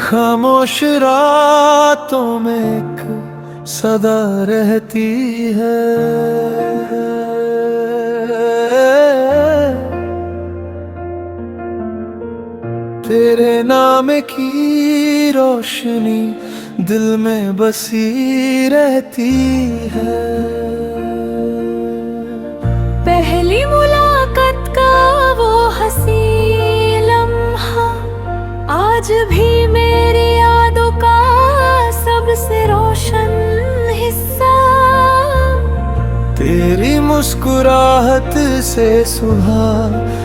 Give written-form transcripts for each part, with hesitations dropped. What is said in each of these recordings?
खामोश रातों में एक सदा रहती है, तेरे नाम की रोशनी दिल में बसी रहती है। पहली मुलाकात का वो हंसी लम्हा आज भी मेरी यादों का सबसे रोशन हिस्सा। तेरी मुस्कुराहट से सुबह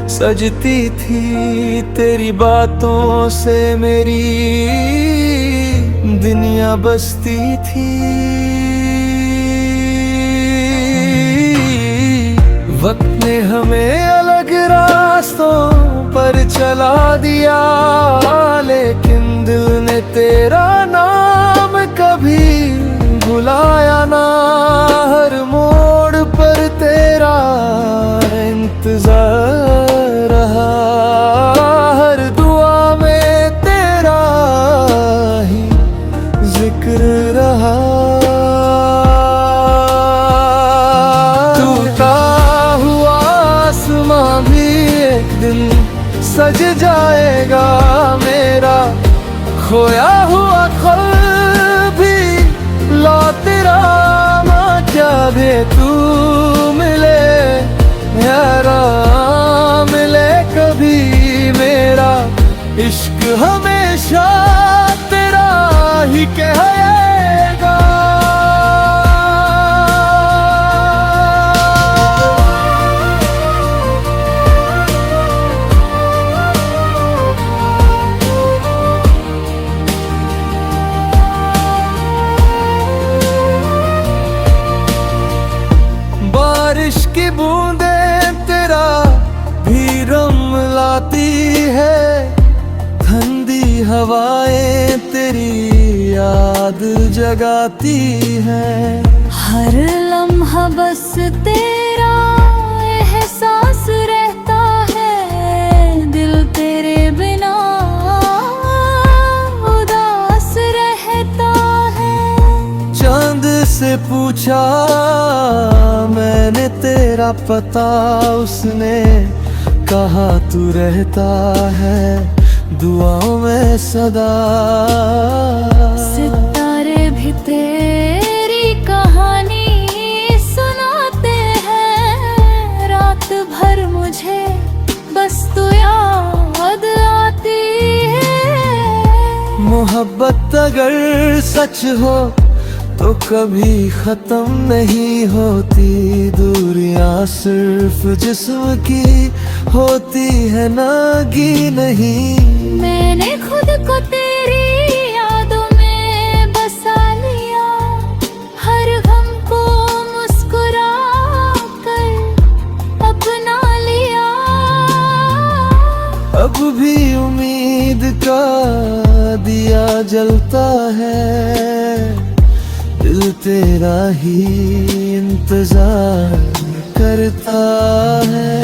सजती थी, तेरी बातों से मेरी दुनिया बसती थी। वक्त ने हमें अलग रास्तों पर चला दिया, लेकिन दिल ने तेरा नाम कभी भुलाया ना। हर मोड़ पर तेरा इंतजार रहा, हर दुआ में तेरा ही जिक्र रहा। टूटा हुआ आसमां भी एक दिन सज जाएगा, मेरा खोया हुआ ख्वाब भी लौटेगा। क्या भी तू मिले यारा मिले कभी, मेरा इश्क हमेशा तेरा ही कहेगा। बारिश की बूंदें तेरा भी रंग लाती है, ठंडी हवाएं तेरी याद जगाती हैं। हर लम्हा बस तेरा एहसास रहता है, दिल तेरे बिना उदास रहता है। चांद से पूछा मैंने तेरा पता, उसने कहा तू रहता है दुआओं में सदा। सितारे भी तेरी कहानी सुनाते हैं, रात भर मुझे बस तू याद आती है। मोहब्बत अगर सच हो तो कभी खत्म नहीं होती, दूरियां सिर्फ जिस्म की होती है नागी नहीं। मैंने खुद को तेरी यादों में बसा लिया, हर गम को मुस्कुरा कर अपना लिया। अब भी उम्मीद का दिया जलता है, दिल तेरा ही इंतजार करता है।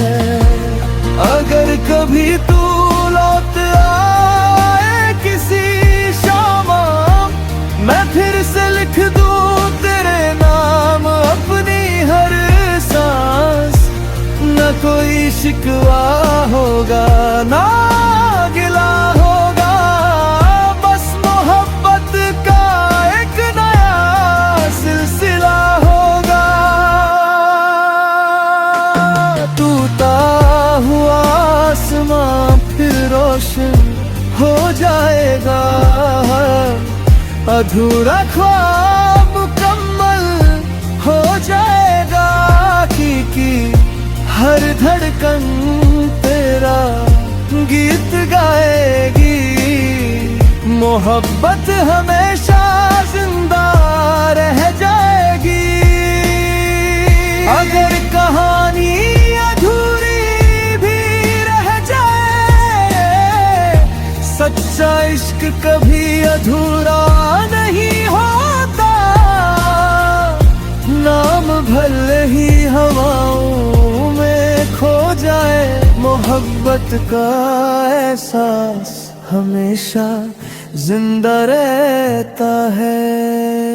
अगर कभी तू लौट आए किसी शाम, मैं फिर से लिख दूं तेरे नाम अपनी हर सांस। न कोई शिकवा होगा ना गिला होगा, बस मोहब्बत का एक नया सिलसिला होगा। टूटा हुआ आसमां फिर रोशन हो जाएगा, अधूरा ख्वाब मुकम्मल हो जाएगा। की हर धड़कन तेरा गीत गाएगी, मोहब्बत हमेशा जिंदा रह जाएगी। अगर कहानी अधूरी भी रह जाए, सच्चा इश्क कभी अधूरा नहीं होता। नाम भले ही हवाओं में खो जाए, मोहब्बत का एहसास हमेशा जिंदा रहता है।